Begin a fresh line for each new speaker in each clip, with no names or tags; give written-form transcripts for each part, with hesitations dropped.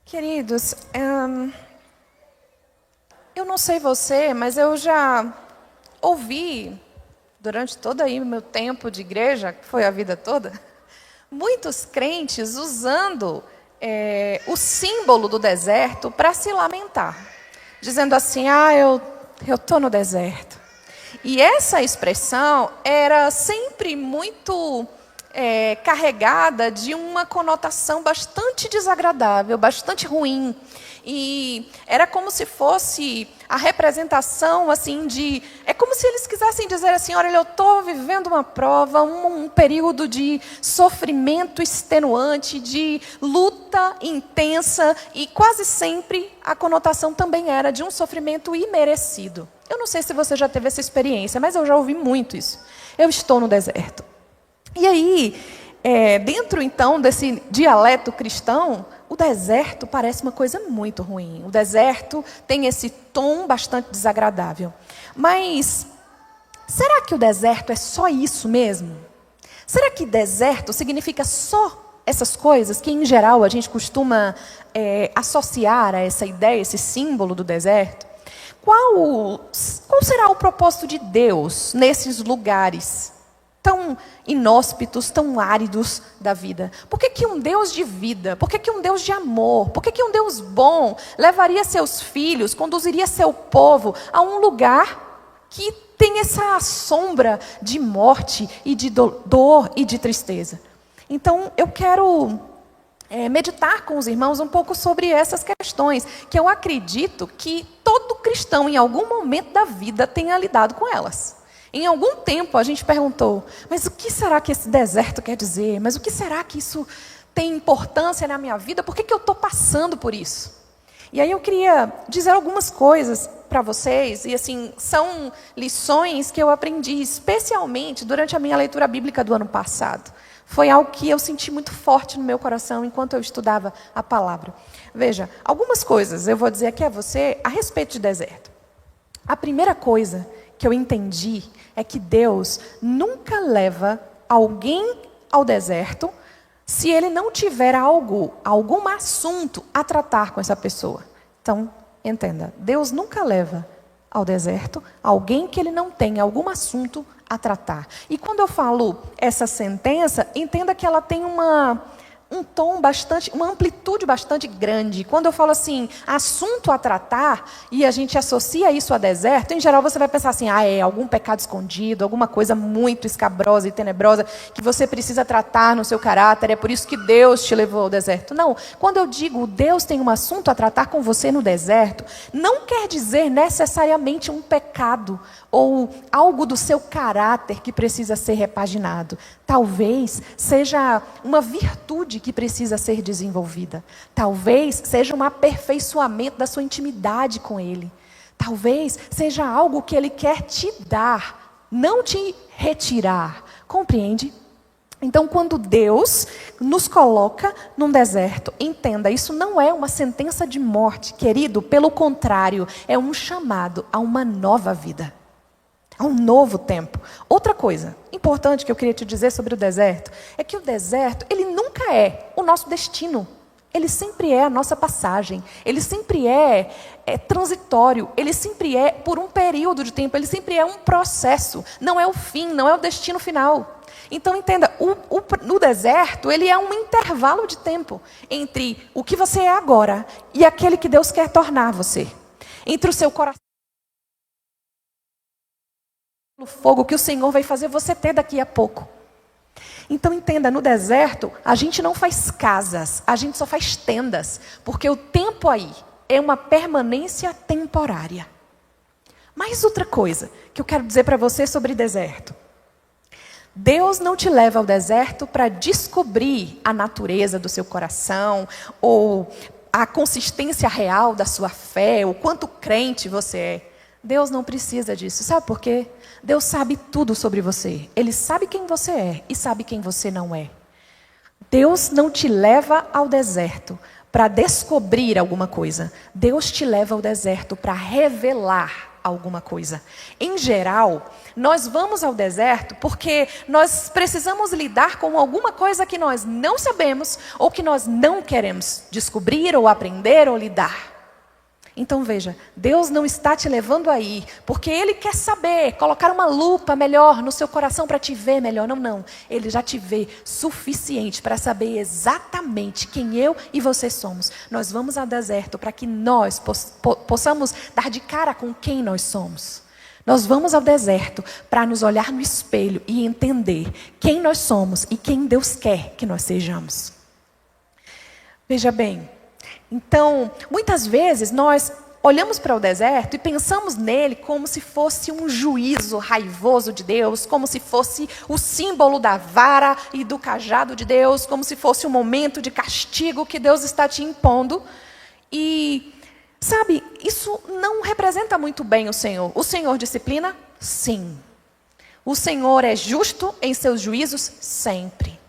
Queridos, eu não sei você, mas eu já ouvi, durante todo aí o meu tempo de igreja, que foi a vida toda, muitos crentes usando o símbolo do deserto para se lamentar. Dizendo assim, eu estou no deserto. E essa expressão era sempre muito carregada de uma conotação bastante desagradável, bastante ruim. E era como se fosse a representação assim de... É como se eles quisessem dizer assim, olha, eu estou vivendo uma prova, um período de sofrimento extenuante, de luta intensa, e quase sempre a conotação também era de um sofrimento imerecido. Eu não sei se você já teve essa experiência, mas eu já ouvi muito isso. Eu estou no deserto. E aí, dentro então desse dialeto cristão, o deserto parece uma coisa muito ruim. O deserto tem esse tom bastante desagradável. Mas, será que o deserto é só isso mesmo? Será que deserto significa só essas coisas que, em geral, a gente costuma associar a essa ideia, esse símbolo do deserto? Qual será o propósito de Deus nesses lugares tão inóspitos, tão áridos da vida? Por que um Deus de vida, por que um Deus de amor, por que um Deus bom levaria seus filhos, conduziria seu povo a um lugar que tem essa sombra de morte e de dor e de tristeza? Então, eu quero meditar com os irmãos um pouco sobre essas questões, que eu acredito que todo cristão, em algum momento da vida, tenha lidado com elas. Em algum tempo a gente perguntou, mas o que será que esse deserto quer dizer? Mas o que será que isso tem importância na minha vida? Por que eu estou passando por isso? E aí eu queria dizer algumas coisas para vocês, e assim, são lições que eu aprendi, especialmente durante a minha leitura bíblica do ano passado. Foi algo que eu senti muito forte no meu coração enquanto eu estudava a palavra. Veja, algumas coisas eu vou dizer aqui a você a respeito de deserto. A primeira coisa que eu entendi é que Deus nunca leva alguém ao deserto se ele não tiver algum assunto a tratar com essa pessoa. Então, entenda, Deus nunca leva ao deserto alguém que ele não tenha algum assunto a tratar. E quando eu falo essa sentença, entenda que ela tem um tom bastante, uma amplitude bastante grande. Quando eu falo assim, assunto a tratar, e a gente associa isso a deserto, em geral você vai pensar assim, algum pecado escondido, alguma coisa muito escabrosa e tenebrosa que você precisa tratar no seu caráter, é por isso que Deus te levou ao deserto. Não, quando eu digo Deus tem um assunto a tratar com você no deserto, não quer dizer necessariamente um pecado ou algo do seu caráter que precisa ser repaginado. Talvez seja uma virtude que precisa ser desenvolvida. Talvez seja um aperfeiçoamento da sua intimidade com Ele. Talvez seja algo que Ele quer te dar, não te retirar. Compreende? Então, quando Deus nos coloca num deserto, entenda, isso não é uma sentença de morte, querido. Pelo contrário, é um chamado a uma nova vida. A um novo tempo. Outra coisa importante que eu queria te dizer sobre o deserto é que o deserto, ele nunca é o nosso destino. Ele sempre é a nossa passagem. Ele sempre é transitório. Ele sempre é por um período de tempo. Ele sempre é um processo. Não é o fim, não é o destino final. Então entenda, o deserto, ele é um intervalo de tempo entre o que você é agora e aquele que Deus quer tornar você. Entre o seu coração, o fogo que o Senhor vai fazer você ter daqui a pouco. Então entenda, no deserto, a gente não faz casas, a gente só faz tendas, porque o tempo aí é uma permanência temporária. Mais outra coisa que eu quero dizer para você sobre deserto. Deus não te leva ao deserto para descobrir a natureza do seu coração, ou a consistência real da sua fé, ou quanto crente você é. Deus não precisa disso. Sabe por quê? Deus sabe tudo sobre você. Ele sabe quem você é e sabe quem você não é. Deus não te leva ao deserto para descobrir alguma coisa. Deus te leva ao deserto para revelar alguma coisa. Em geral, nós vamos ao deserto porque nós precisamos lidar com alguma coisa que nós não sabemos ou que nós não queremos descobrir ou aprender ou lidar. Então veja, Deus não está te levando aí porque Ele quer saber, colocar uma lupa melhor no seu coração para te ver melhor. Não, não. Ele já te vê suficiente para saber exatamente quem eu e você somos. Nós vamos ao deserto para que nós possamos dar de cara com quem nós somos. Nós vamos ao deserto para nos olhar no espelho e entender quem nós somos e quem Deus quer que nós sejamos. Veja bem. Então, muitas vezes nós olhamos para o deserto e pensamos nele como se fosse um juízo raivoso de Deus, como se fosse o símbolo da vara e do cajado de Deus, como se fosse um momento de castigo que Deus está te impondo. E, sabe, isso não representa muito bem o Senhor. O Senhor disciplina? Sim. O Senhor é justo em seus juízos? Sempre.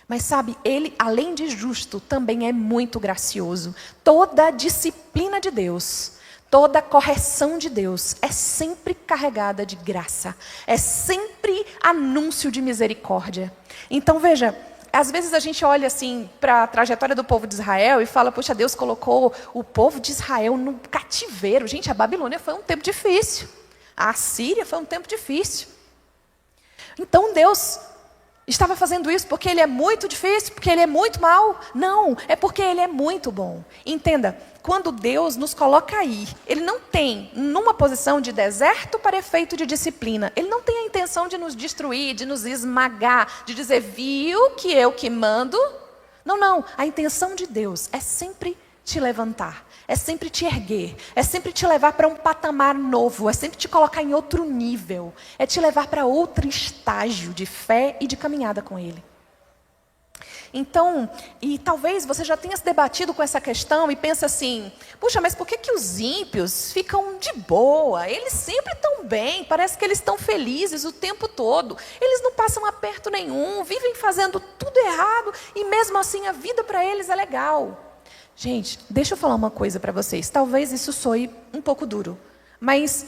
Mas sabe, Ele, além de justo, também é muito gracioso. Toda a disciplina de Deus, toda a correção de Deus é sempre carregada de graça. É sempre anúncio de misericórdia. Então veja, às vezes a gente olha assim para a trajetória do povo de Israel e fala, poxa, Deus colocou o povo de Israel no cativeiro. Gente, a Babilônia foi um tempo difícil. A Assíria foi um tempo difícil. Então Deus estava fazendo isso porque Ele é muito difícil, porque Ele é muito mau? Não, é porque Ele é muito bom. Entenda, quando Deus nos coloca aí, Ele não tem numa posição de deserto para efeito de disciplina. Ele não tem a intenção de nos destruir, de nos esmagar, de dizer, viu que eu que mando? Não, não. A intenção de Deus é sempre te levantar, é sempre te erguer, é sempre te levar para um patamar novo, é sempre te colocar em outro nível, é te levar para outro estágio de fé e de caminhada com Ele. Então, e talvez você já tenha se debatido com essa questão e pensa assim, puxa, mas por que os ímpios ficam de boa? Eles sempre estão bem, parece que eles estão felizes o tempo todo. Eles não passam aperto nenhum, vivem fazendo tudo errado e mesmo assim a vida para eles é legal. Gente, deixa eu falar uma coisa para vocês. Talvez isso soe um pouco duro, mas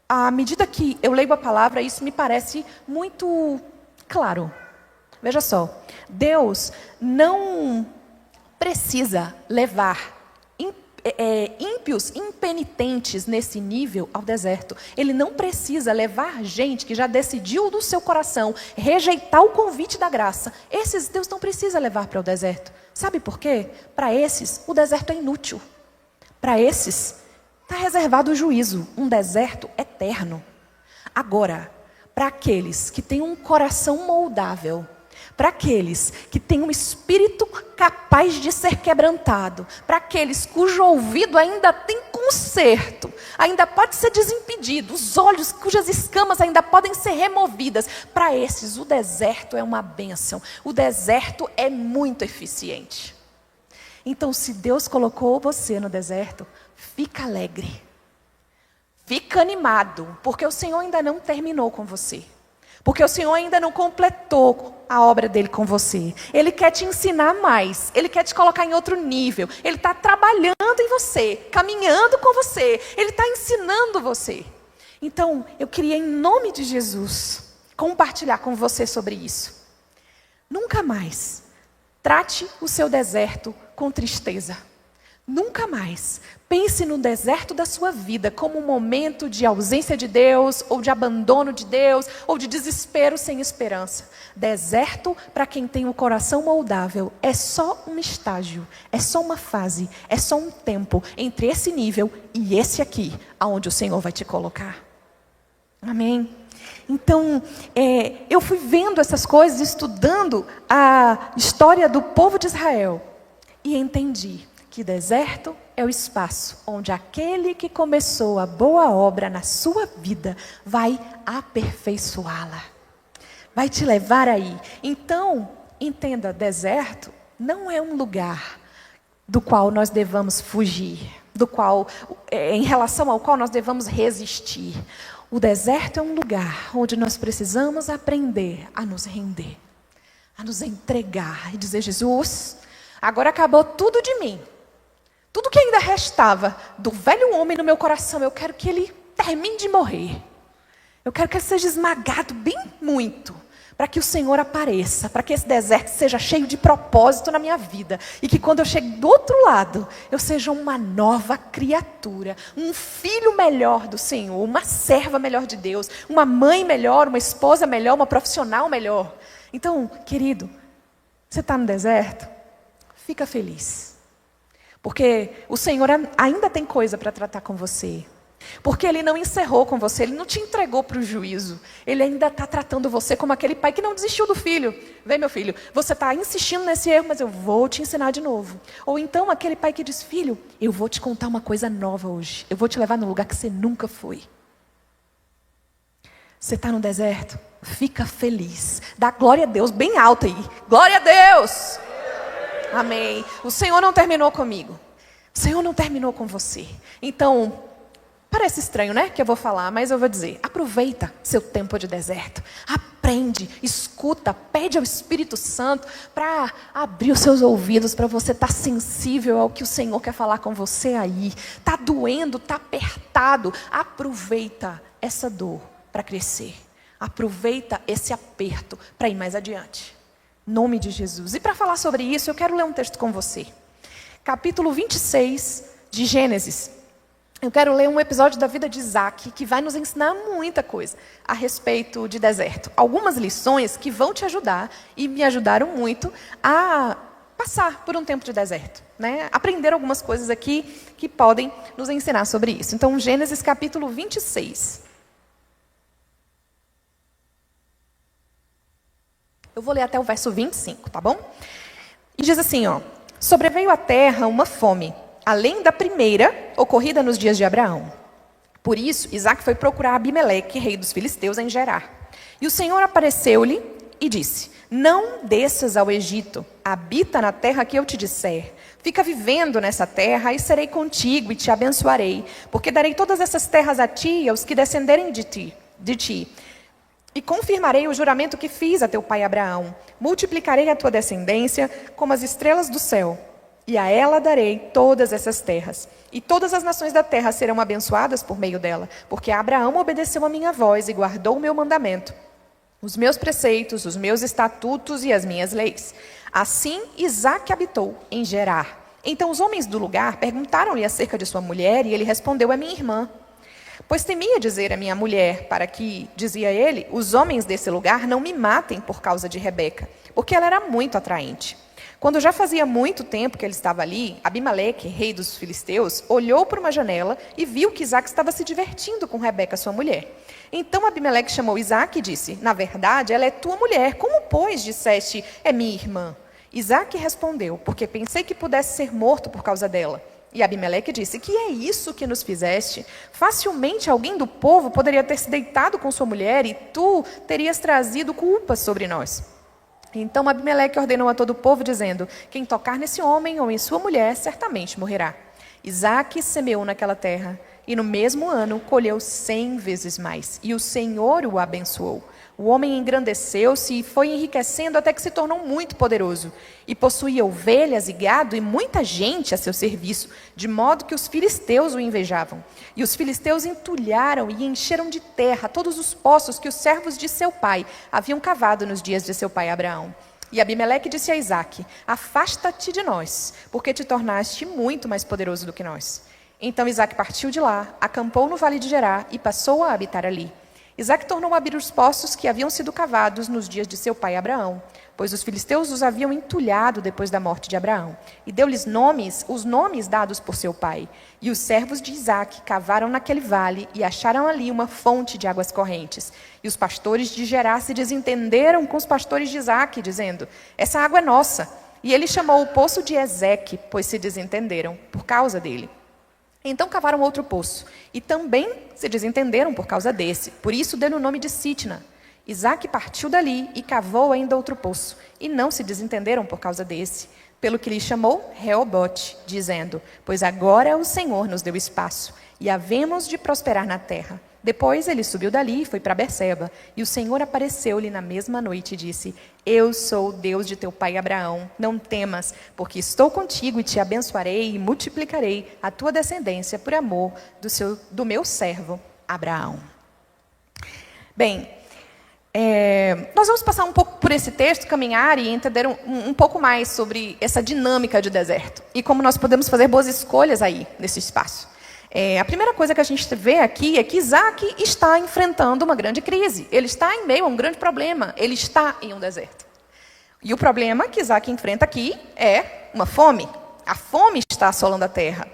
à medida que eu leio a palavra, isso me parece muito claro. Veja só, Deus não precisa levar ímpios impenitentes nesse nível ao deserto. Ele não precisa levar gente que já decidiu do seu coração rejeitar o convite da graça. Esses Deus não precisa levar para o deserto. Sabe por quê? Para esses, o deserto é inútil. Para esses, está reservado o juízo, um deserto eterno. Agora, para aqueles que têm um coração moldável, para aqueles que têm um espírito capaz de ser quebrantado, para aqueles cujo ouvido ainda tem conserto, ainda pode ser desimpedido, os olhos cujas escamas ainda podem ser removidas, para esses o deserto é uma bênção, o deserto é muito eficiente. Então, se Deus colocou você no deserto, fica alegre, fica animado, porque o Senhor ainda não terminou com você. Porque o Senhor ainda não completou a obra dele com você. Ele quer te ensinar mais. Ele quer te colocar em outro nível. Ele está trabalhando em você, caminhando com você. Ele está ensinando você. Então, eu queria, em nome de Jesus, compartilhar com você sobre isso. Nunca mais trate o seu deserto com tristeza. Nunca mais pense no deserto da sua vida como um momento de ausência de Deus, ou de abandono de Deus, ou de desespero sem esperança. Deserto, para quem tem o coração moldável, é só um estágio, é só uma fase, é só um tempo entre esse nível e esse aqui, aonde o Senhor vai te colocar. Amém? Então, eu fui vendo essas coisas, estudando a história do povo de Israel, e entendi que deserto é o espaço onde aquele que começou a boa obra na sua vida vai aperfeiçoá-la. Vai te levar aí. Então, entenda, deserto não é um lugar do qual nós devamos fugir, em relação ao qual nós devamos resistir. O deserto é um lugar onde nós precisamos aprender a nos render, a nos entregar e dizer, Jesus, agora acabou tudo de mim. Tudo que ainda restava do velho homem no meu coração, eu quero que ele termine de morrer. Eu quero que ele seja esmagado bem muito, para que o Senhor apareça, para que esse deserto seja cheio de propósito na minha vida. E que quando eu chegue do outro lado, eu seja uma nova criatura, um filho melhor do Senhor, uma serva melhor de Deus, uma mãe melhor, uma esposa melhor, uma profissional melhor. Então, querido, você está no deserto? Fica feliz. Porque o Senhor ainda tem coisa para tratar com você. Porque Ele não encerrou com você, Ele não te entregou para o juízo. Ele ainda está tratando você como aquele pai que não desistiu do filho. Vem, meu filho, você está insistindo nesse erro, mas eu vou te ensinar de novo. Ou então aquele pai que diz, filho, eu vou te contar uma coisa nova hoje. Eu vou te levar num lugar que você nunca foi. Você está no deserto? Fica feliz. Dá glória a Deus bem alto aí. Glória a Deus! Amém. O Senhor não terminou comigo. O Senhor não terminou com você. Então, parece estranho, né, que eu vou falar, mas eu vou dizer, aproveita seu tempo de deserto, aprende, escuta, pede ao Espírito Santo para abrir os seus ouvidos, para você estar sensível ao que o Senhor quer falar com você aí. Está doendo, está apertado, aproveita essa dor para crescer, aproveita esse aperto para ir mais adiante, em nome de Jesus. E para falar sobre isso, eu quero ler um texto com você, capítulo 26 de Gênesis. Eu quero ler um episódio da vida de Isaac, que vai nos ensinar muita coisa a respeito de deserto. Algumas lições que vão te ajudar, e me ajudaram muito, a passar por um tempo de deserto, né? Aprender algumas coisas aqui que podem nos ensinar sobre isso. Então, Gênesis capítulo 26. Eu vou ler até o verso 25, tá bom? E diz assim, ó: sobreveio à terra uma fome, além da primeira, ocorrida nos dias de Abraão. Por isso, Isaac foi procurar Abimeleque, rei dos filisteus, em Gerar. E o Senhor apareceu-lhe e disse: não desças ao Egito, habita na terra que eu te disser. Fica vivendo nessa terra, e serei contigo e te abençoarei, porque darei todas essas terras a ti e aos que descenderem de ti. E confirmarei o juramento que fiz a teu pai Abraão. Multiplicarei a tua descendência como as estrelas do céu. E a ela darei todas essas terras. E todas as nações da terra serão abençoadas por meio dela, porque Abraão obedeceu a minha voz e guardou o meu mandamento, os meus preceitos, os meus estatutos e as minhas leis. Assim, Isaque habitou em Gerar. Então os homens do lugar perguntaram-lhe acerca de sua mulher, e ele respondeu: é minha irmã. Pois temia dizer a minha mulher, para que, dizia ele, os homens desse lugar não me matem por causa de Rebeca, porque ela era muito atraente. Quando já fazia muito tempo que ele estava ali, Abimeleque, rei dos filisteus, olhou por uma janela e viu que Isaque estava se divertindo com Rebeca, sua mulher. Então Abimeleque chamou Isaque e disse: na verdade, ela é tua mulher. Como, pois, disseste, é minha irmã? Isaque respondeu: porque pensei que pudesse ser morto por causa dela. E Abimeleque disse: que é isso que nos fizeste? Facilmente alguém do povo poderia ter se deitado com sua mulher, e tu terias trazido culpa sobre nós. Então Abimeleque ordenou a todo o povo, dizendo: quem tocar nesse homem ou em sua mulher, certamente morrerá. Isaque semeou naquela terra, e no mesmo ano colheu 100 vezes mais, e o Senhor o abençoou. O homem engrandeceu-se e foi enriquecendo até que se tornou muito poderoso, e possuía ovelhas e gado e muita gente a seu serviço, de modo que os filisteus o invejavam. E os filisteus entulharam e encheram de terra todos os poços que os servos de seu pai haviam cavado nos dias de seu pai Abraão. E Abimeleque disse a Isaque: afasta-te de nós, porque te tornaste muito mais poderoso do que nós. Então Isaque partiu de lá, acampou no vale de Gerar e passou a habitar ali. Isaque tornou a abrir os poços que haviam sido cavados nos dias de seu pai Abraão, pois os filisteus os haviam entulhado depois da morte de Abraão, e deu-lhes os nomes dados por seu pai. E os servos de Isaque cavaram naquele vale e acharam ali uma fonte de águas correntes. E os pastores de Gerar se desentenderam com os pastores de Isaque, dizendo: essa água é nossa. E ele chamou o poço de Ezeque, pois se desentenderam por causa dele. Então cavaram outro poço, e também se desentenderam por causa desse. Por isso deu o nome de Sitna. Isaque partiu dali e cavou ainda outro poço, e não se desentenderam por causa desse. Pelo que lhe chamou Reobote, dizendo: pois agora o Senhor nos deu espaço, e havemos de prosperar na terra. Depois ele subiu dali e foi para Berseba, e o Senhor apareceu-lhe na mesma noite e disse: eu sou o Deus de teu pai Abraão, não temas, porque estou contigo e te abençoarei e multiplicarei a tua descendência por amor do meu servo Abraão. Bem, nós vamos passar um pouco por esse texto, caminhar e entender um pouco mais sobre essa dinâmica de deserto e como nós podemos fazer boas escolhas aí nesse espaço. A primeira coisa que a gente vê aqui é que Isaac está enfrentando uma grande crise. Ele está em meio a um grande problema. Ele está em um deserto. E o problema que Isaac enfrenta aqui é uma fome. A fome está assolando a terra.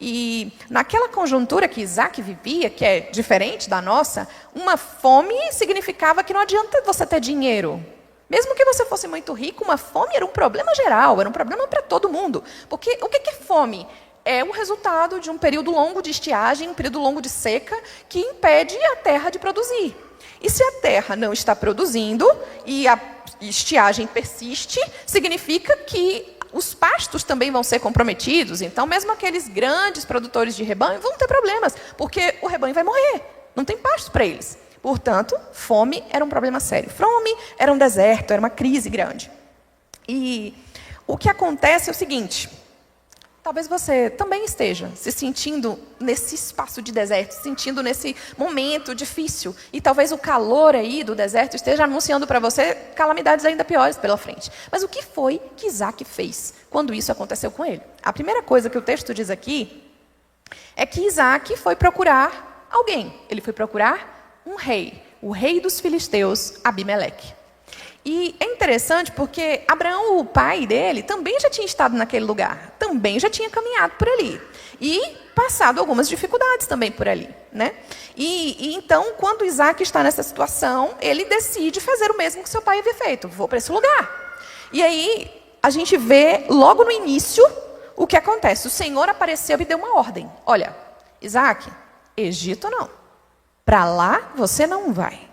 E naquela conjuntura que Isaac vivia, que é diferente da nossa, uma fome significava que não adianta você ter dinheiro. Mesmo que você fosse muito rico, uma fome era um problema geral, era um problema para todo mundo. Porque o que é fome? É o resultado de um período longo de estiagem, um período longo de seca, que impede a terra de produzir. E se a terra não está produzindo e a estiagem persiste, significa que os pastos também vão ser comprometidos. Então, mesmo aqueles grandes produtores de rebanho vão ter problemas, porque o rebanho vai morrer. Não tem pasto para eles. Portanto, fome era um problema sério. Fome era um deserto, era uma crise grande. E o que acontece é o seguinte: talvez você também esteja se sentindo nesse espaço de deserto, se sentindo nesse momento difícil. E talvez o calor aí do deserto esteja anunciando para você calamidades ainda piores pela frente. Mas o que foi que Isaac fez quando isso aconteceu com ele? A primeira coisa que o texto diz aqui é que Isaac foi procurar alguém. Ele foi procurar um rei, o rei dos filisteus, Abimeleque. E é interessante porque Abraão, o pai dele, também já tinha estado naquele lugar, também já tinha caminhado por ali e passado algumas dificuldades também por ali, né? E então, quando Isaac está nessa situação, ele decide fazer o mesmo que seu pai havia feito: vou para esse lugar. E aí a gente vê logo no início o que acontece. O Senhor apareceu e deu uma ordem: olha, Isaac, Egito não, para lá você não vai.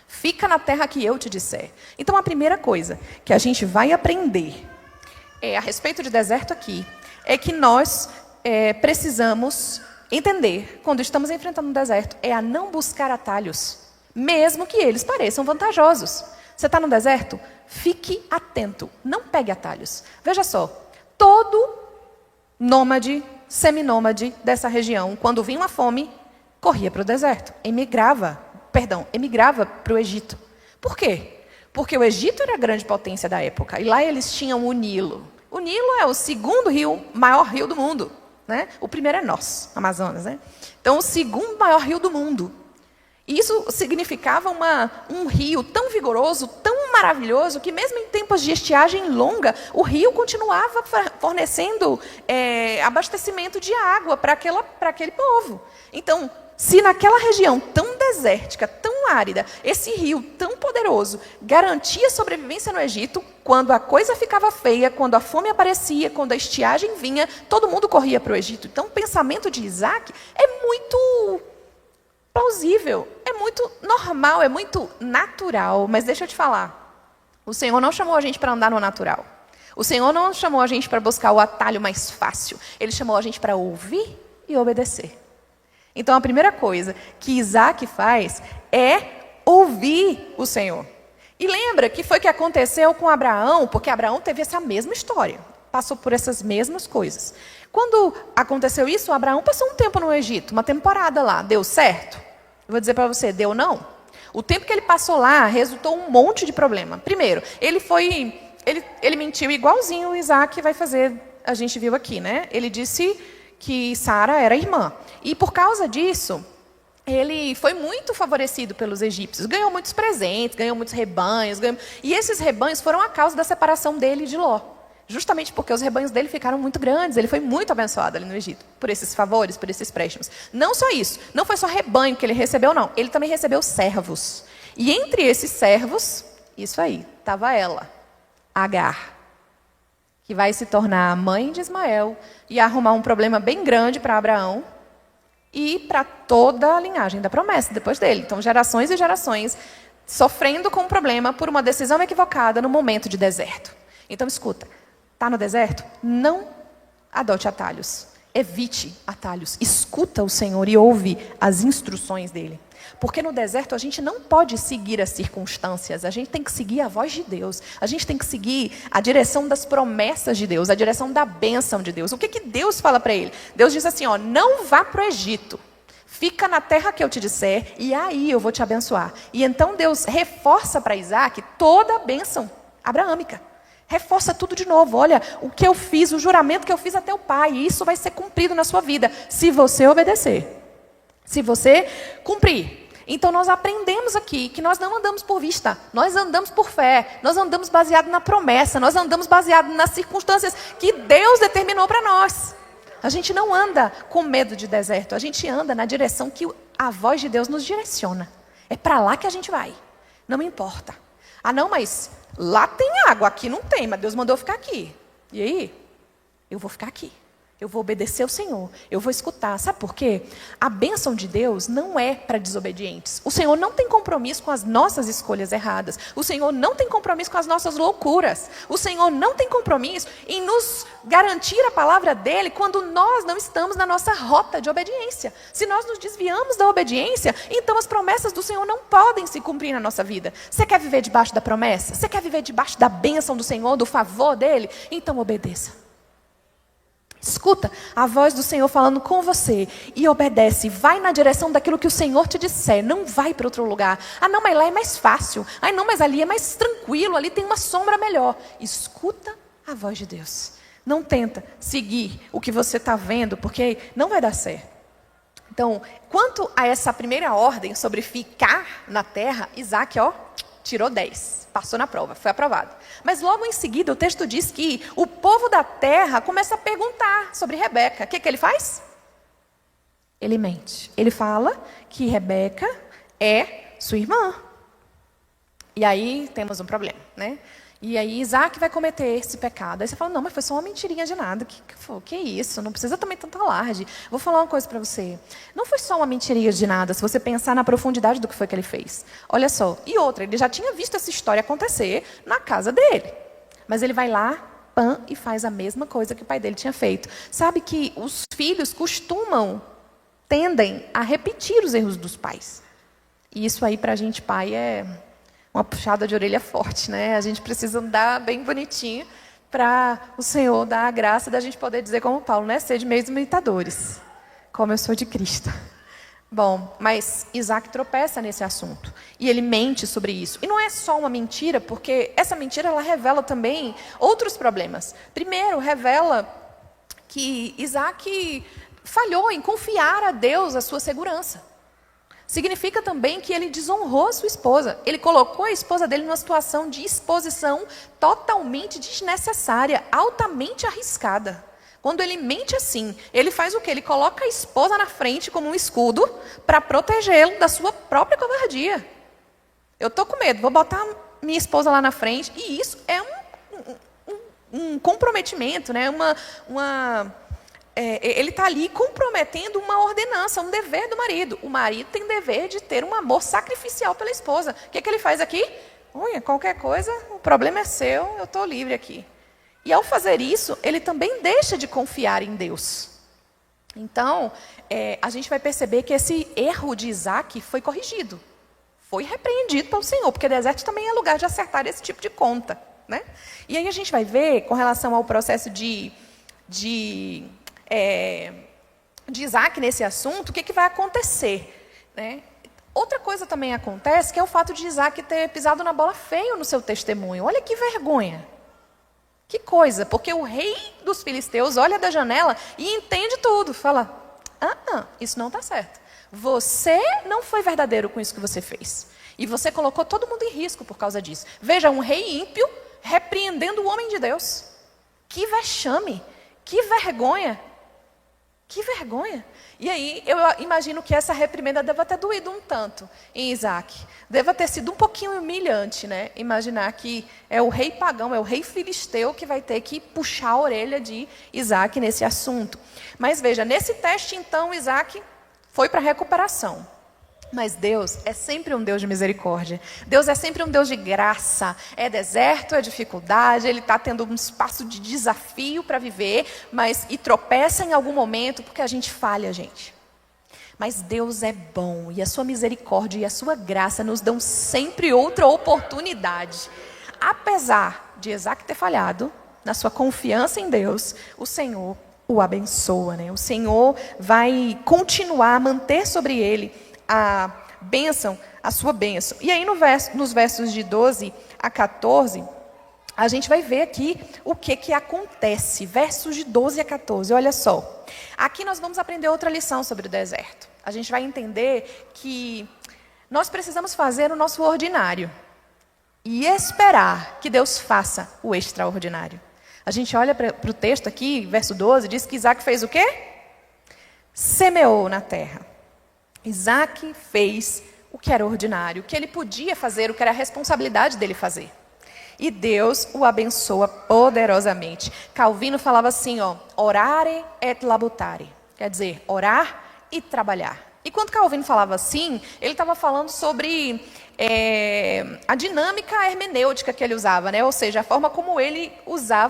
Fica na terra que eu te disser. Então, a primeira coisa que a gente vai aprender a respeito de deserto aqui é que nós precisamos entender, quando estamos enfrentando um deserto, a não buscar atalhos, mesmo que eles pareçam vantajosos. Você está no deserto? Fique atento, não pegue atalhos. Veja só, todo nômade, seminômade dessa região, quando vinha uma fome, corria para o deserto, emigrava para o Egito. Por quê? Porque o Egito era a grande potência da época. E lá eles tinham o Nilo. O Nilo é o segundo maior rio do mundo, né? O primeiro é nosso, Amazonas, né? Então, o segundo maior rio do mundo. E isso significava um rio tão vigoroso, tão maravilhoso, que mesmo em tempos de estiagem longa, o rio continuava fornecendo abastecimento de água para aquele povo. Então, se naquela região tão desértica, tão árida, esse rio tão poderoso garantia sobrevivência no Egito, quando a coisa ficava feia, quando a fome aparecia, quando a estiagem vinha, todo mundo corria para o Egito. Então, o pensamento de Isaac é muito plausível, é muito normal, é muito natural. Mas deixa eu te falar, o Senhor não chamou a gente para andar no natural. O Senhor não chamou a gente para buscar o atalho mais fácil. Ele chamou a gente para ouvir e obedecer. Então, a primeira coisa que Isaac faz é ouvir o Senhor. E lembra que foi o que aconteceu com Abraão, porque Abraão teve essa mesma história, passou por essas mesmas coisas. Quando aconteceu isso, Abraão passou um tempo no Egito, uma temporada lá. Deu certo? Eu vou dizer para você, deu não? O tempo que ele passou lá resultou um monte de problema. Primeiro, ele mentiu igualzinho o Isaac vai fazer, a gente viu aqui, né? Ele disse que Sara era irmã. E por causa disso, ele foi muito favorecido pelos egípcios. Ganhou muitos presentes, ganhou muitos rebanhos. E esses rebanhos foram a causa da separação dele de Ló. Justamente porque os rebanhos dele ficaram muito grandes. Ele foi muito abençoado ali no Egito, por esses favores, por esses préstimos. Não só isso, não foi só rebanho que ele recebeu, não. Ele também recebeu servos. E entre esses servos, isso aí, estava ela, Agar, que vai se tornar a mãe de Ismael e arrumar um problema bem grande para Abraão e para toda a linhagem da promessa depois dele. Então, gerações e gerações sofrendo com o problema por uma decisão equivocada no momento de deserto. Então, escuta, está no deserto? Não adote atalhos. Evite atalhos. Escuta o Senhor e ouve as instruções dele. Porque no deserto a gente não pode seguir as circunstâncias, a gente tem que seguir a voz de Deus, a gente tem que seguir a direção das promessas de Deus, a direção da bênção de Deus. O que Deus fala para ele? Deus diz assim, ó, não vá para o Egito, Fica na terra que eu te disser, e aí eu vou te abençoar. E então Deus reforça para Isaac toda a bênção abraâmica. Reforça tudo de novo. Olha, o que eu fiz, o juramento que eu fiz a teu pai, isso vai ser cumprido na sua vida, se você obedecer. Se você cumprir. Então nós aprendemos aqui que nós não andamos por vista, nós andamos por fé, nós andamos baseado na promessa, nós andamos baseado nas circunstâncias que Deus determinou para nós. A gente não anda com medo de deserto, a gente anda na direção que a voz de Deus nos direciona. É para lá que a gente vai, não importa. Ah não, mas lá tem água, aqui não tem, mas Deus mandou eu ficar aqui. E aí? Eu vou ficar aqui. Eu vou obedecer ao Senhor, eu vou escutar. Sabe por quê? A bênção de Deus não é para desobedientes. O Senhor não tem compromisso com as nossas escolhas erradas. O Senhor não tem compromisso com as nossas loucuras. O Senhor não tem compromisso em nos garantir a palavra dEle quando nós não estamos na nossa rota de obediência. Se nós nos desviamos da obediência, então as promessas do Senhor não podem se cumprir na nossa vida. Você quer viver debaixo da promessa? Você quer viver debaixo da bênção do Senhor, do favor dEle? Então obedeça. Escuta a voz do Senhor falando com você e obedece. Vai na direção daquilo que o Senhor te disser. Não vai para outro lugar. Ah, não, mas lá é mais fácil. Ah, não, mas ali é mais tranquilo. Ali tem uma sombra melhor. Escuta a voz de Deus. Não tenta seguir o que você está vendo, porque não vai dar certo. Então, quanto a essa primeira ordem sobre ficar na terra, Isaac, tirou 10. Passou na prova, foi aprovado. Mas logo em seguida o texto diz que o povo da terra começa a perguntar sobre Rebeca. O que ele faz? Ele mente. Ele fala que Rebeca é sua irmã. E aí temos um problema, né? E aí Isaac vai cometer esse pecado. Aí você fala, não, mas foi só uma mentirinha de nada. Que isso? Não precisa também tanto alarde. Vou falar uma coisa para você. Não foi só uma mentirinha de nada, se você pensar na profundidade do que foi que ele fez. Olha só. E outra, ele já tinha visto essa história acontecer na casa dele. Mas ele vai lá, e faz a mesma coisa que o pai dele tinha feito. Sabe que os filhos tendem a repetir os erros dos pais. E isso aí para a gente, pai, é uma puxada de orelha forte, né? A gente precisa andar bem bonitinho para o Senhor dar a graça da gente poder dizer como Paulo, né? Sede meus imitadores, como eu sou de Cristo. Bom, mas Isaac tropeça nesse assunto. E ele mente sobre isso. E não é só uma mentira, porque essa mentira ela revela também outros problemas. Primeiro, revela que Isaac falhou em confiar a Deus a sua segurança. Significa também que ele desonrou a sua esposa. Ele colocou a esposa dele numa situação de exposição totalmente desnecessária, altamente arriscada. Quando ele mente assim, ele faz o quê? Ele coloca a esposa na frente como um escudo para protegê-lo da sua própria covardia. Eu estou com medo, vou botar minha esposa lá na frente. E isso é um comprometimento, né? Ele está ali comprometendo uma ordenança, um dever do marido. O marido tem dever de ter um amor sacrificial pela esposa. O que ele faz aqui? Olha, qualquer coisa, o problema é seu, eu estou livre aqui. E ao fazer isso, ele também deixa de confiar em Deus. Então, a gente vai perceber que esse erro de Isaac foi corrigido. Foi repreendido pelo Senhor, porque deserto também é lugar de acertar esse tipo de conta, né? E aí a gente vai ver, com relação ao processo de Isaac nesse assunto, o que vai acontecer, né? Outra coisa também acontece, que é o fato de Isaac ter pisado na bola feio no seu testemunho. Olha que vergonha. Que coisa, porque o rei dos filisteus olha da janela e entende tudo. Fala, isso não está certo. Você não foi verdadeiro com isso que você fez. E você colocou todo mundo em risco por causa disso. Veja, um rei ímpio repreendendo o homem de Deus. Que vexame, que vergonha. Que vergonha. E aí, eu imagino que essa reprimenda deva ter doído um tanto em Isaac. Deva ter sido um pouquinho humilhante, né? Imaginar que é o rei pagão, é o rei filisteu que vai ter que puxar a orelha de Isaac nesse assunto. Mas veja, nesse teste, então, Isaac foi para a recuperação. Mas Deus é sempre um Deus de misericórdia. Deus é sempre um Deus de graça. É deserto, é dificuldade, Ele está tendo um espaço de desafio para viver, e tropeça em algum momento, porque a gente falha, gente. Mas Deus é bom, e a sua misericórdia e a sua graça nos dão sempre outra oportunidade. Apesar de Isaac ter falhado, na sua confiança em Deus, o Senhor o abençoa, né? O Senhor vai continuar a manter sobre ele a bênção, a sua bênção. E aí nos versos de 12 a 14, a gente vai ver aqui o que acontece. Versos de 12 a 14, olha só. Aqui nós vamos aprender outra lição sobre o deserto. A gente vai entender que nós precisamos fazer o nosso ordinário e esperar que Deus faça o extraordinário. A gente olha para o texto aqui, verso 12, diz que Isaac fez o quê? Semeou na terra. Isaac fez o que era ordinário, o que ele podia fazer, o que era a responsabilidade dele fazer. E Deus o abençoa poderosamente. Calvino falava assim, ó, orare et labutare. Quer dizer, orar e trabalhar. E quando Calvino falava assim, ele estava falando sobre a dinâmica hermenêutica que ele usava, né? Ou seja, a forma como ele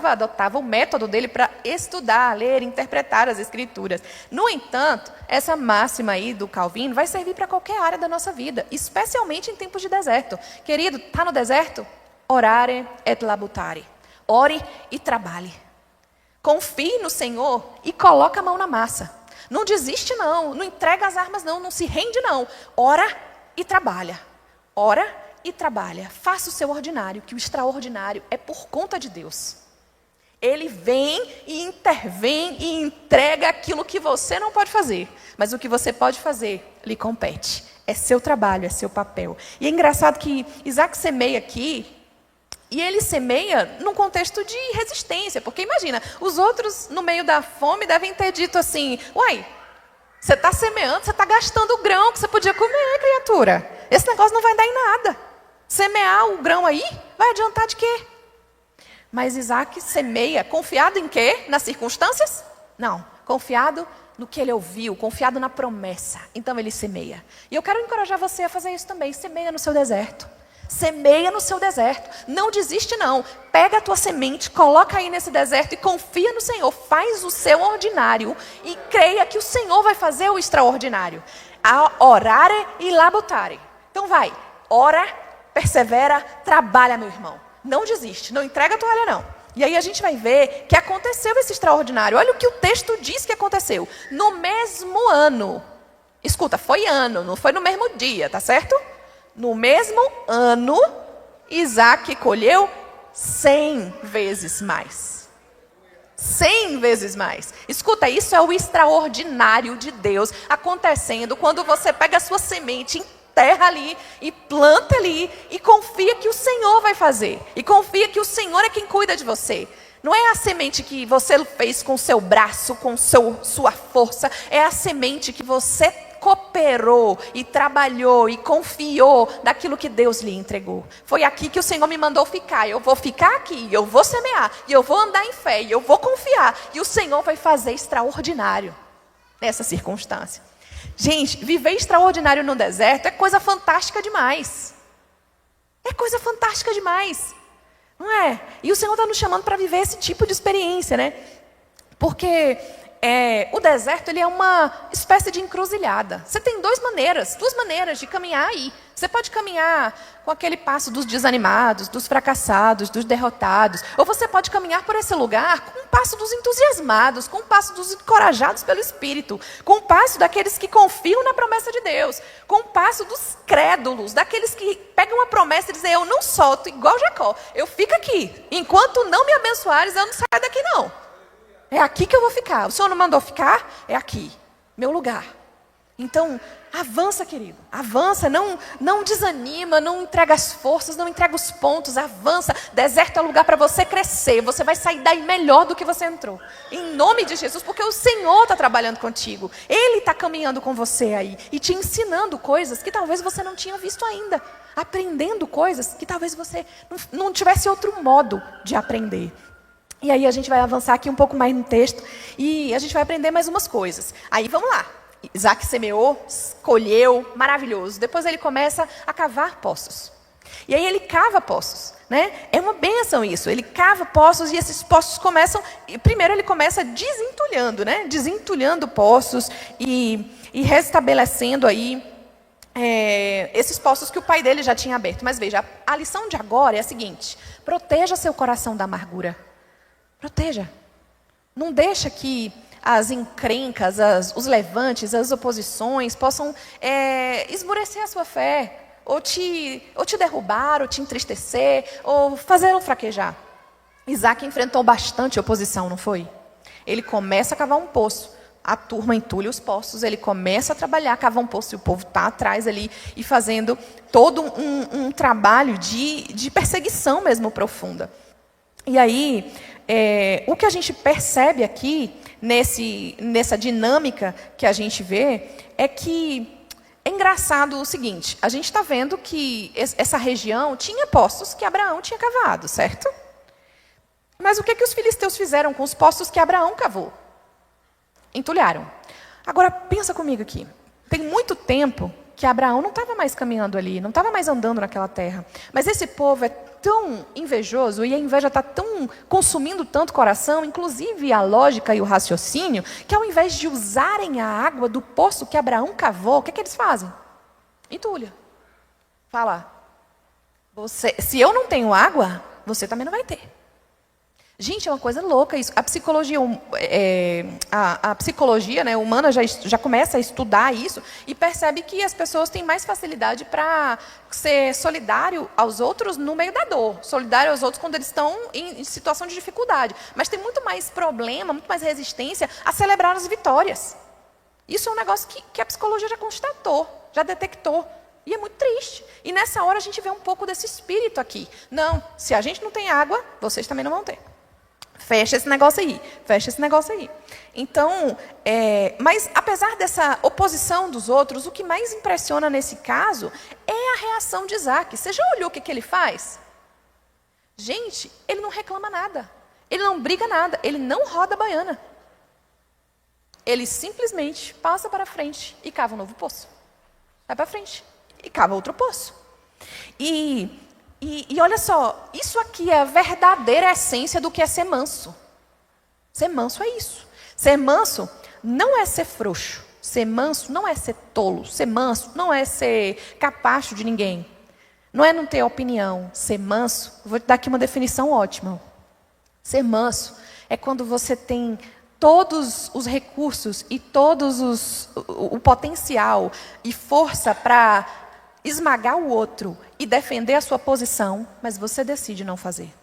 adotava o método dele para estudar, ler, interpretar as escrituras. No entanto, essa máxima aí do Calvino vai servir para qualquer área da nossa vida, especialmente em tempos de deserto. Querido, está no deserto? Orare et labutare. Ore e trabalhe. Confie no Senhor e coloca a mão na massa. Não desiste não, não entrega as armas não, não se rende não. Ora e trabalha. Ora e trabalha. Faça o seu ordinário, que o extraordinário é por conta de Deus. Ele vem e intervém e entrega aquilo que você não pode fazer. Mas o que você pode fazer lhe compete. É seu trabalho, é seu papel. E é engraçado que Isaac semeia aqui. E ele semeia num contexto de resistência. Porque imagina, os outros no meio da fome devem ter dito assim, uai, você está semeando, você está gastando o grão que você podia comer, criatura. Esse negócio não vai dar em nada. Semear o grão aí, vai adiantar de quê? Mas Isaac semeia, confiado em quê? Nas circunstâncias? Não, confiado no que ele ouviu, confiado na promessa. Então ele semeia. E eu quero encorajar você a fazer isso também. Semeia no seu deserto. Semeia no seu deserto. Não desiste não. Pega a tua semente, coloca aí nesse deserto e confia no Senhor. Faz o seu ordinário e creia que o Senhor vai fazer o extraordinário. A orare e labutare. Então vai, ora, persevera, trabalha, meu irmão. Não desiste, não entrega a toalha não. E aí a gente vai ver que aconteceu esse extraordinário. Olha o que o texto diz que aconteceu. No mesmo ano. Escuta, foi ano, não foi no mesmo dia, tá certo? No mesmo ano, Isaac colheu 100 vezes mais. 100 vezes mais. Escuta, isso é o extraordinário de Deus acontecendo quando você pega a sua semente, enterra ali e planta ali e confia que o Senhor vai fazer. E confia que o Senhor é quem cuida de você. Não é a semente que você fez com o seu braço, com sua força. É a semente que você cooperou e trabalhou e confiou daquilo que Deus lhe entregou. Foi aqui que o Senhor me mandou ficar. Eu vou ficar aqui, eu vou semear, e eu vou andar em fé, e eu vou confiar. E o Senhor vai fazer extraordinário nessa circunstância. Gente, viver extraordinário no deserto é coisa fantástica demais. É coisa fantástica demais. Não é? E o Senhor está nos chamando para viver esse tipo de experiência, né? Porque o deserto ele é uma espécie de encruzilhada. Você tem duas maneiras de caminhar aí. Você pode caminhar com aquele passo dos desanimados, dos fracassados, dos derrotados. Ou você pode caminhar por esse lugar com o passo dos entusiasmados, com o passo dos encorajados pelo Espírito, com o passo daqueles que confiam na promessa de Deus, com o passo dos crédulos, daqueles que pegam uma promessa e dizem, eu não solto, igual Jacó, eu fico aqui. Enquanto não me abençoares, eu não saio daqui não. É aqui que eu vou ficar. O Senhor não mandou ficar? É aqui. Meu lugar. Então, avança, querido. Avança. Não desanima. Não entrega as forças. Não entrega os pontos. Avança. Deserto é lugar para você crescer. Você vai sair daí melhor do que você entrou. Em nome de Jesus. Porque o Senhor está trabalhando contigo. Ele está caminhando com você aí. E te ensinando coisas que talvez você não tinha visto ainda. Aprendendo coisas que talvez você não tivesse outro modo de aprender. E aí a gente vai avançar aqui um pouco mais no texto e a gente vai aprender mais umas coisas. Aí vamos lá. Isaac semeou, colheu, maravilhoso. Depois ele começa a cavar poços. E aí ele cava poços, né? É uma bênção isso. Ele cava poços e esses poços começam... Primeiro ele começa desentulhando, né? Desentulhando poços e restabelecendo aí esses poços que o pai dele já tinha aberto. Mas veja, a lição de agora é a seguinte. Proteja seu coração da amargura. Proteja. Não deixa que as encrencas, os levantes, as oposições possam esmorecer a sua fé, ou te derrubar, ou te entristecer, ou fazê-lo fraquejar. Isaac enfrentou bastante oposição, não foi? Ele começa a cavar um poço, a turma entulha os poços, ele começa a trabalhar, cavar um poço, e o povo está atrás ali, e fazendo todo um trabalho de perseguição mesmo profunda. E aí, o que a gente percebe aqui, nessa dinâmica que a gente vê, é que é engraçado o seguinte: a gente está vendo que essa região tinha poços que Abraão tinha cavado, certo? Mas o que os filisteus fizeram com os poços que Abraão cavou? Entulharam. Agora, pensa comigo aqui. Tem muito tempo que Abraão não estava mais caminhando ali, não estava mais andando naquela terra. Mas esse povo é tão invejoso, e a inveja está tão consumindo tanto o coração, inclusive a lógica e o raciocínio, que ao invés de usarem a água do poço que Abraão cavou, o que eles fazem? Entulha. Fala, se eu não tenho água, você também não vai ter. Gente, é uma coisa louca isso. A psicologia, a psicologia, né, humana já começa a estudar isso e percebe que as pessoas têm mais facilidade para ser solidário aos outros no meio da dor, solidário aos outros quando eles estão em situação de dificuldade. Mas tem muito mais problema, muito mais resistência a celebrar as vitórias. Isso é um negócio que a psicologia já constatou, já detectou. E é muito triste. E nessa hora a gente vê um pouco desse espírito aqui. Não, se a gente não tem água, vocês também não vão ter. Fecha esse negócio aí, fecha esse negócio aí. Então, mas apesar dessa oposição dos outros, o que mais impressiona nesse caso é a reação de Isaac. Você já olhou o que ele faz? Gente, ele não reclama nada, ele não briga nada, ele não roda a baiana. Ele simplesmente passa para frente e cava um novo poço. Vai para frente e cava outro poço. E olha só, isso aqui é a verdadeira essência do que é ser manso. Ser manso é isso. Ser manso não é ser frouxo. Ser manso não é ser tolo. Ser manso não é ser capacho de ninguém. Não é não ter opinião. Ser manso, vou te dar aqui uma definição ótima. Ser manso é quando você tem todos os recursos e o potencial e força para esmagar o outro e defender a sua posição, mas você decide não fazer.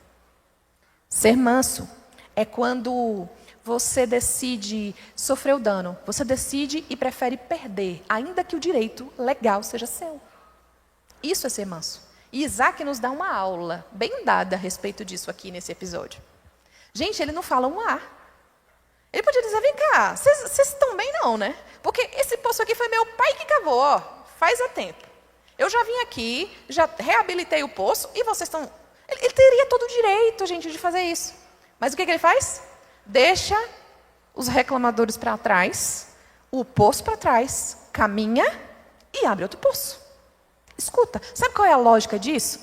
Ser manso é quando você decide sofrer o dano, você decide e prefere perder, ainda que o direito legal seja seu. Isso é ser manso. E Isaac nos dá uma aula bem dada a respeito disso aqui nesse episódio. Gente, ele não fala um A. Ele podia dizer, vem cá, vocês estão bem não, né? Porque esse poço aqui foi meu pai que cavou, ó, faz há tempo. Eu já vim aqui, já reabilitei o poço e vocês estão... Ele teria todo o direito, gente, de fazer isso. Mas o que ele faz? Deixa os reclamadores para trás, o poço para trás, caminha e abre outro poço. Escuta, sabe qual é a lógica disso?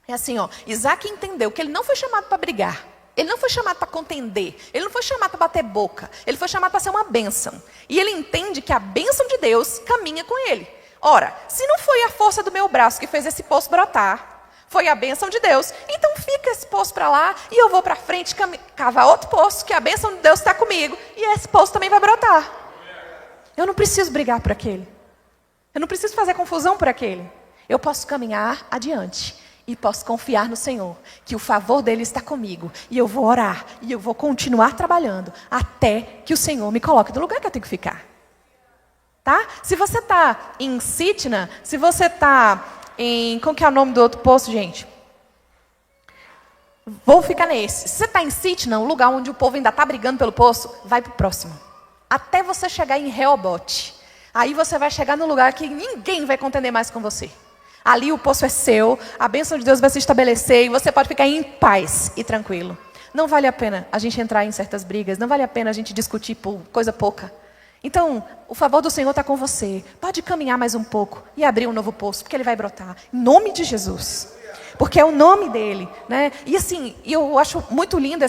É assim, ó, Isaac entendeu que ele não foi chamado para brigar. Ele não foi chamado para contender, ele não foi chamado para bater boca, ele foi chamado para ser uma bênção. E ele entende que a bênção de Deus caminha com ele. Ora, se não foi a força do meu braço que fez esse poço brotar, foi a bênção de Deus, então fica esse poço para lá e eu vou para frente cavar outro poço, que a bênção de Deus está comigo, e esse poço também vai brotar. Eu não preciso brigar por aquele. Eu não preciso fazer confusão por aquele. Eu posso caminhar adiante e posso confiar no Senhor, que o favor dele está comigo, e eu vou orar, e eu vou continuar trabalhando, até que o Senhor me coloque no lugar que eu tenho que ficar. Tá? Se você está em Sitna, se você está em... Como que é o nome do outro poço, gente? Vou ficar nesse. Se você está em Sitna, um lugar onde o povo ainda está brigando pelo poço, vai para o próximo. Até você chegar em Rehobote. Aí você vai chegar no lugar que ninguém vai contender mais com você. Ali o poço é seu, a bênção de Deus vai se estabelecer e você pode ficar em paz e tranquilo. Não vale a pena a gente entrar em certas brigas, não vale a pena a gente discutir por coisa pouca. Então, o favor do Senhor está com você. Pode caminhar mais um pouco e abrir um novo poço, porque ele vai brotar. Em nome de Jesus. Porque é o nome dele. Né? E assim, eu acho muito lindo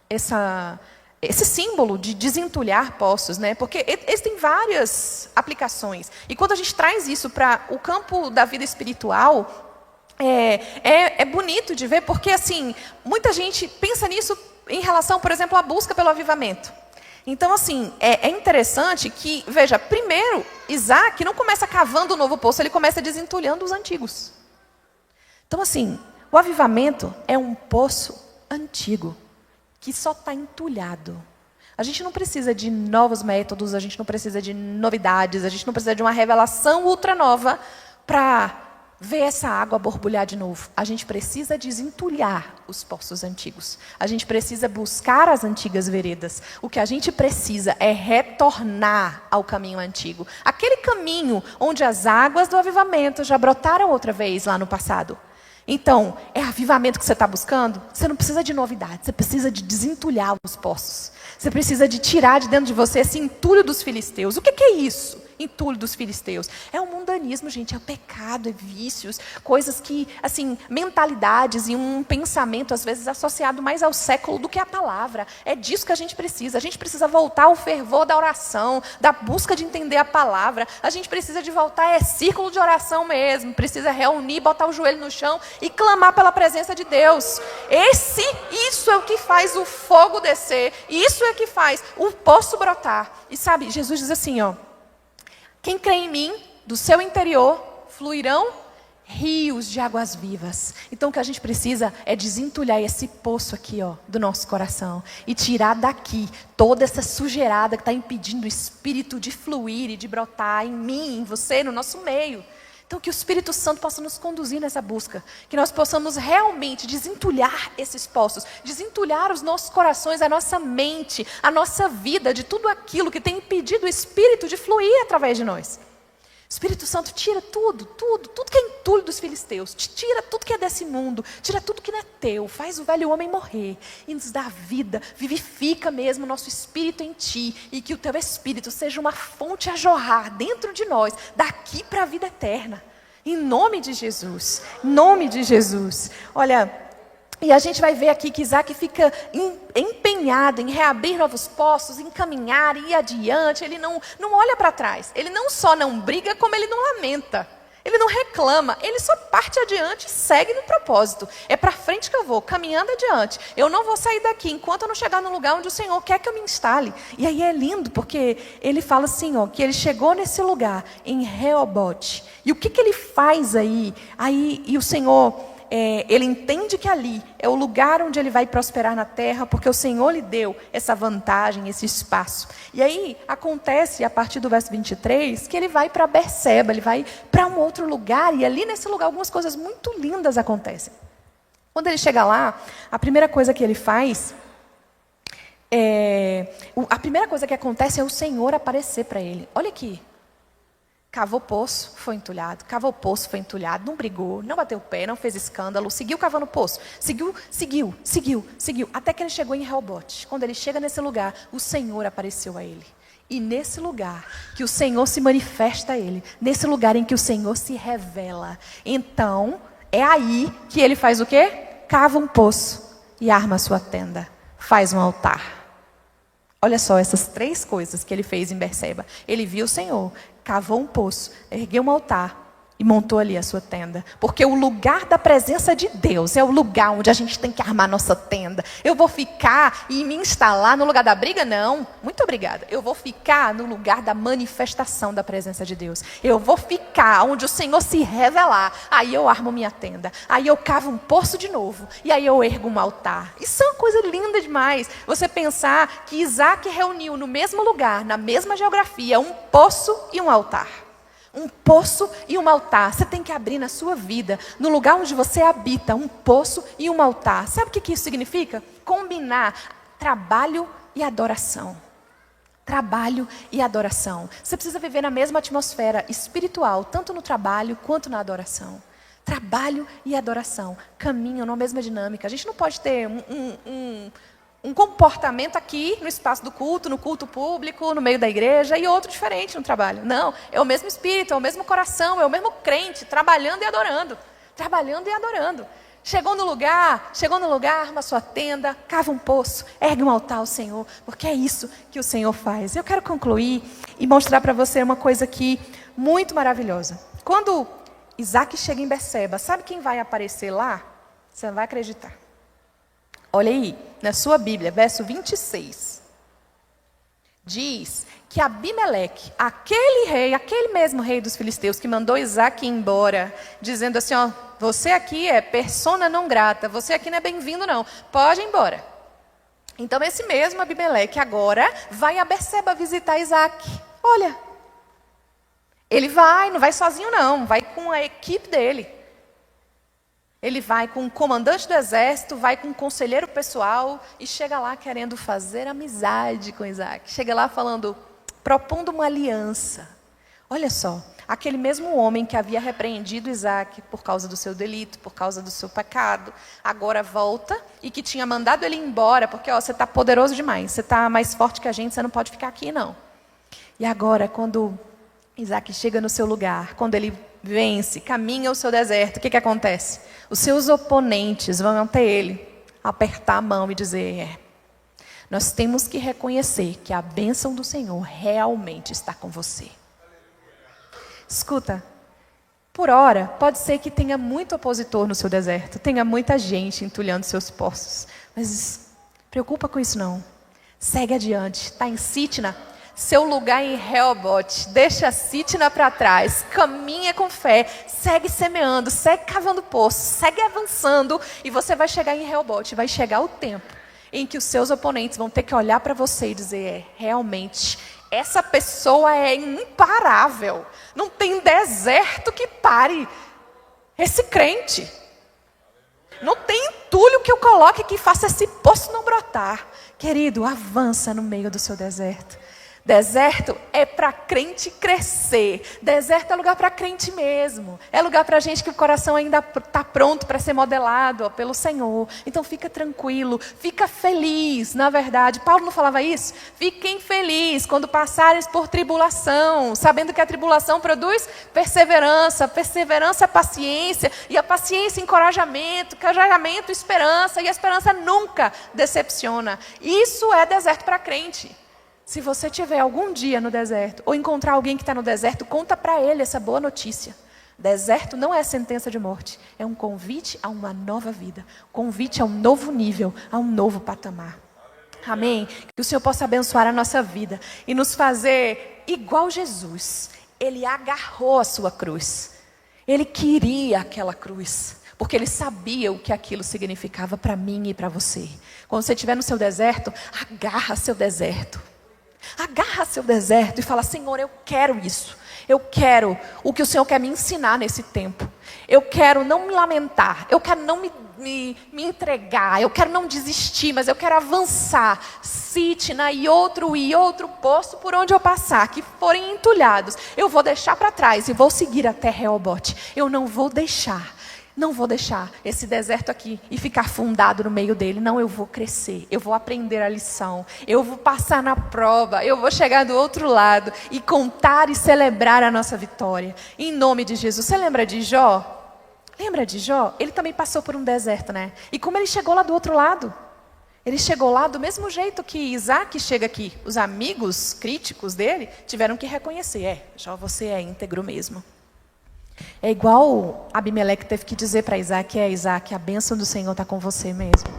esse símbolo de desentulhar poços. Né? Porque eles têm várias aplicações. E quando a gente traz isso para o campo da vida espiritual, é bonito de ver, porque assim, muita gente pensa nisso em relação, por exemplo, à busca pelo avivamento. Então, assim, é interessante que, veja, primeiro, Isaac não começa cavando um novo poço, ele começa desentulhando os antigos. Então, assim, o avivamento é um poço antigo, que só está entulhado. A gente não precisa de novos métodos, a gente não precisa de novidades, a gente não precisa de uma revelação ultra nova para ver essa água borbulhar de novo. A gente precisa desentulhar os poços antigos. A gente precisa buscar as antigas veredas. O que a gente precisa é retornar ao caminho antigo. Aquele caminho onde as águas do avivamento já brotaram outra vez lá no passado. Então, é avivamento que você está buscando? Você não precisa de novidade, você precisa de desentulhar os poços. Você precisa de tirar de dentro de você esse entulho dos filisteus. O que é isso? Entulho dos filisteus. É o mundanismo, gente, é o pecado, é vícios, coisas que, assim, mentalidades e um pensamento, às vezes, associado mais ao século do que à palavra. É disso que a gente precisa. A gente precisa voltar ao fervor da oração, da busca de entender a palavra. A gente precisa de voltar, círculo de oração mesmo. Precisa reunir, botar o joelho no chão e clamar pela presença de Deus. Isso é o que faz o fogo descer. Isso é o que faz o poço brotar. E sabe, Jesus diz assim, ó. Quem crê em mim, do seu interior, fluirão rios de águas vivas. Então o que a gente precisa é desentulhar esse poço aqui, ó, do nosso coração. E tirar daqui toda essa sujeirada que está impedindo o Espírito de fluir e de brotar em mim, em você, no nosso meio. Então que o Espírito Santo possa nos conduzir nessa busca. Que nós possamos realmente desentulhar esses poços. Desentulhar os nossos corações, a nossa mente, a nossa vida, de tudo aquilo que tem impedido o Espírito de fluir através de nós. Espírito Santo, tira tudo que é entulho dos filisteus, tira tudo que é desse mundo, tira tudo que não é teu, faz o velho homem morrer e nos dá vida, vivifica mesmo o nosso espírito em ti e que o teu espírito seja uma fonte a jorrar dentro de nós, daqui para a vida eterna, em nome de Jesus, Olha, e a gente vai ver aqui que Isaac fica empenhado em reabrir novos poços, em caminhar, ir adiante. Ele não olha para trás. Ele não só não briga, como ele não lamenta. Ele não reclama. Ele só parte adiante e segue no propósito. É para frente que eu vou, caminhando adiante. Eu não vou sair daqui enquanto eu não chegar no lugar onde o Senhor quer que eu me instale. E aí é lindo, porque ele fala assim, ó, que ele chegou nesse lugar, em Reobote. E o que ele faz aí? E o Senhor... ele entende que ali é o lugar onde ele vai prosperar na terra, porque o Senhor lhe deu essa vantagem, esse espaço. E aí acontece, a partir do verso 23, que ele vai para Berseba, ele vai para um outro lugar, e ali nesse lugar algumas coisas muito lindas acontecem. Quando ele chega lá, a primeira coisa que ele faz, a primeira coisa que acontece é o Senhor aparecer para ele. Olha aqui. Cavou poço, foi entulhado. Cavou poço, foi entulhado. Não brigou, não bateu o pé, não fez escândalo. Seguiu cavando poço. Seguiu. Até que ele chegou em Reobote. Quando ele chega nesse lugar, o Senhor apareceu a ele. E nesse lugar que o Senhor se manifesta a ele. Nesse lugar em que o Senhor se revela. Então, é aí que ele faz o quê? Cava um poço e arma a sua tenda. Faz um altar. Olha só essas três coisas que ele fez em Berseba. Ele viu o Senhor, cavou um poço, ergueu um altar e montou ali a sua tenda. Porque o lugar da presença de Deus é o lugar onde a gente tem que armar nossa tenda. Eu vou ficar e me instalar no lugar da briga? Não. Muito obrigada. Eu vou ficar no lugar da manifestação da presença de Deus. Eu vou ficar onde o Senhor se revelar. Aí eu armo minha tenda. Aí eu cavo um poço de novo. E aí eu ergo um altar. Isso é uma coisa linda demais. Você pensar que Isaac reuniu no mesmo lugar, na mesma geografia, um poço e um altar. Um poço e um altar. Você tem que abrir na sua vida, no lugar onde você habita, um poço e um altar. Sabe o que isso significa? Combinar trabalho e adoração. Trabalho e adoração. Você precisa viver na mesma atmosfera espiritual, tanto no trabalho quanto na adoração. Trabalho e adoração caminham na mesma dinâmica. A gente não pode ter um comportamento aqui no espaço do culto, no culto público, no meio da igreja, e outro diferente no trabalho. Não, é o mesmo espírito, é o mesmo coração, é o mesmo crente, trabalhando e adorando. Trabalhando e adorando. Chegou no lugar, arma sua tenda, cava um poço, ergue um altar ao Senhor, porque é isso que o Senhor faz. Eu quero concluir e mostrar para você uma coisa aqui muito maravilhosa. Quando Isaac chega em Berseba, sabe quem vai aparecer lá? Você não vai acreditar. Olha aí, na sua Bíblia, verso 26. diz que Abimeleque, aquele rei, aquele mesmo rei dos filisteus que mandou Isaac ir embora, dizendo assim, ó, você aqui é persona não grata, você aqui não é bem-vindo não, pode ir embora. Então esse mesmo Abimeleque agora vai a Berseba visitar Isaac. Olha, ele vai, não vai sozinho não, vai com a equipe dele. Ele vai com o comandante do exército, vai com o conselheiro pessoal e chega lá querendo fazer amizade com Isaac. Chega lá propondo uma aliança. Olha só, aquele mesmo homem que havia repreendido Isaac por causa do seu delito, por causa do seu pecado, agora volta e que tinha mandado ele embora, porque ó, você está poderoso demais, você está mais forte que a gente, você não pode ficar aqui não. E agora, quando Isaac chega no seu lugar, quando ele vence, caminha o seu deserto, o que acontece? Os seus oponentes vão até ele, apertar a mão e dizer, nós temos que reconhecer que a bênção do Senhor realmente está com você. Escuta, por hora, pode ser que tenha muito opositor no seu deserto, tenha muita gente entulhando seus poços, mas preocupa com isso não. Segue adiante, está em Sitna, seu lugar em Rehobote, deixa Sitna para trás, caminha com fé, segue semeando, segue cavando poço, segue avançando e você vai chegar em Rehobote, vai chegar o tempo em que os seus oponentes vão ter que olhar para você e dizer, realmente, essa pessoa é imparável, não tem deserto que pare esse crente, não tem entulho que eu coloque que faça esse poço não brotar. Querido, avança no meio do seu deserto. Deserto é para crente crescer. Deserto é lugar para crente mesmo. É lugar para gente que o coração ainda está pronto para ser modelado pelo Senhor. Então fica tranquilo, fica feliz. Na verdade, Paulo não falava isso? Fiquem felizes quando passarem por tribulação, sabendo que a tribulação produz perseverança, perseverança, paciência, e a paciência, encorajamento, encorajamento, esperança, e a esperança nunca decepciona. Isso é deserto para crente. Se você tiver algum dia no deserto, ou encontrar alguém que está no deserto, conta para ele essa boa notícia. Deserto não é sentença de morte, é um convite a uma nova vida, convite a um novo nível, a um novo patamar. Amém? Que o Senhor possa abençoar a nossa vida e nos fazer igual Jesus. Ele agarrou a sua cruz, ele queria aquela cruz, porque ele sabia o que aquilo significava para mim e para você. Quando você estiver no seu deserto, agarra seu deserto. Agarra seu deserto e fala, Senhor, eu quero isso. Eu quero o que o Senhor quer me ensinar nesse tempo. Eu quero não me lamentar. Eu quero não me entregar. Eu quero não desistir, mas eu quero avançar. Sitna e outro poço por onde eu passar, que forem entulhados, eu vou deixar para trás e vou seguir até Rehobote. Eu não vou deixar esse deserto aqui e ficar fundado no meio dele. Não, eu vou crescer, eu vou aprender a lição, eu vou passar na prova, eu vou chegar do outro lado e contar e celebrar a nossa vitória. Em nome de Jesus. Você lembra de Jó? Lembra de Jó? Ele também passou por um deserto, né? E como ele chegou lá do outro lado? Ele chegou lá do mesmo jeito que Isaac chega aqui. Os amigos críticos dele tiveram que reconhecer. Jó, você é íntegro mesmo. É igual Abimeleque teve que dizer para Isaac, Isaac, a bênção do Senhor está com você mesmo.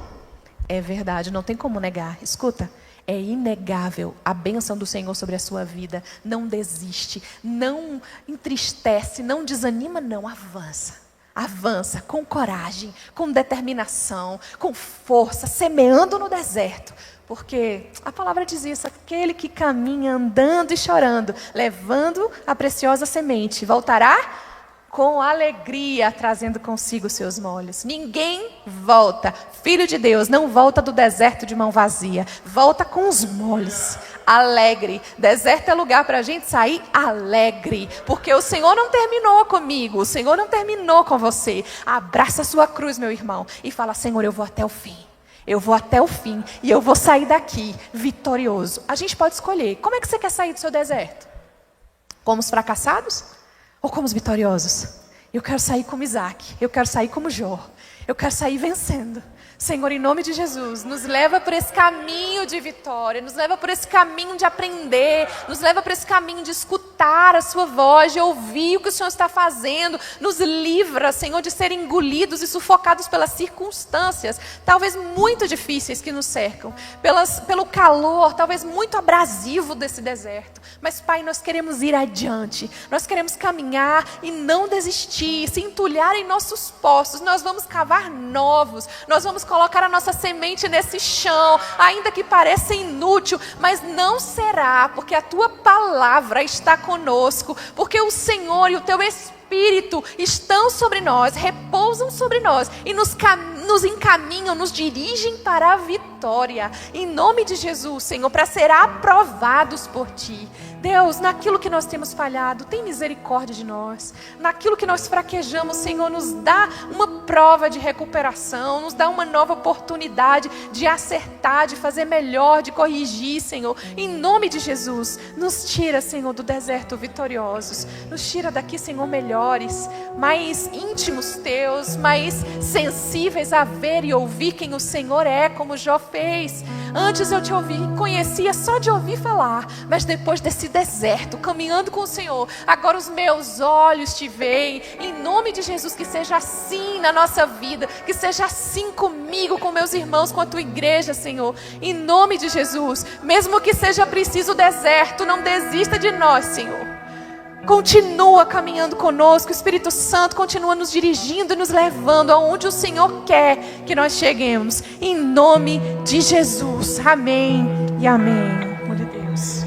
É verdade, não tem como negar. Escuta, é inegável a bênção do Senhor sobre a sua vida. Não desiste, não entristece, não desanima, não, avança. Avança com coragem, com determinação, com força, semeando no deserto. Porque a palavra diz isso, aquele que caminha andando e chorando, levando a preciosa semente, voltará com alegria, trazendo consigo os seus molhos. Ninguém volta, filho de Deus, não volta do deserto de mão vazia. Volta com os molhos, alegre. Deserto é lugar para a gente sair alegre. Porque o Senhor não terminou comigo, o Senhor não terminou com você. Abraça a sua cruz, meu irmão, e fala, Senhor, eu vou até o fim. Eu vou até o fim e eu vou sair daqui vitorioso. A gente pode escolher. Como é que você quer sair do seu deserto? Como os fracassados? Ou como os vitoriosos? Eu quero sair como Isaac. Eu quero sair como Jó. Eu quero sair vencendo. Senhor, em nome de Jesus, nos leva por esse caminho de vitória. Nos leva por esse caminho de aprender. Nos leva por esse caminho de escutar escutar a sua voz, de ouvir o que o Senhor está fazendo. Nos livra, Senhor, de ser engolidos e sufocados pelas circunstâncias, talvez muito difíceis que nos cercam, pelo calor, talvez muito abrasivo desse deserto. Mas, Pai, nós queremos ir adiante, nós queremos caminhar e não desistir, se entulhar em nossos poços. Nós vamos cavar novos, nós vamos colocar a nossa semente nesse chão, ainda que pareça inútil, mas não será, porque a Tua palavra está conosco, porque o Senhor e o Teu Espírito estão sobre nós, repousam sobre nós e nos encaminham, nos dirigem para a vitória. Em nome de Jesus, Senhor, para ser aprovados por Ti. Deus, naquilo que nós temos falhado, tem misericórdia de nós. Naquilo que nós fraquejamos, Senhor, nos dá uma prova de recuperação, nos dá uma nova oportunidade de acertar, de fazer melhor, de corrigir, Senhor. Em nome de Jesus, nos tira, Senhor, do deserto vitoriosos. Nos tira daqui, Senhor, melhores, mais íntimos Teus, mais sensíveis a ver e ouvir quem o Senhor é, como Jó fez. Antes eu te conhecia só de ouvir falar, mas depois desse deserto, caminhando com o Senhor, agora os meus olhos te veem. Em nome de Jesus, que seja assim na nossa vida, que seja assim comigo, com meus irmãos, com a Tua igreja, Senhor. Em nome de Jesus, mesmo que seja preciso o deserto, não desista de nós, Senhor. Continua caminhando conosco, o Espírito Santo continua nos dirigindo e nos levando aonde o Senhor quer que nós cheguemos. Em nome de Jesus. Amém e amém. Glória a Deus.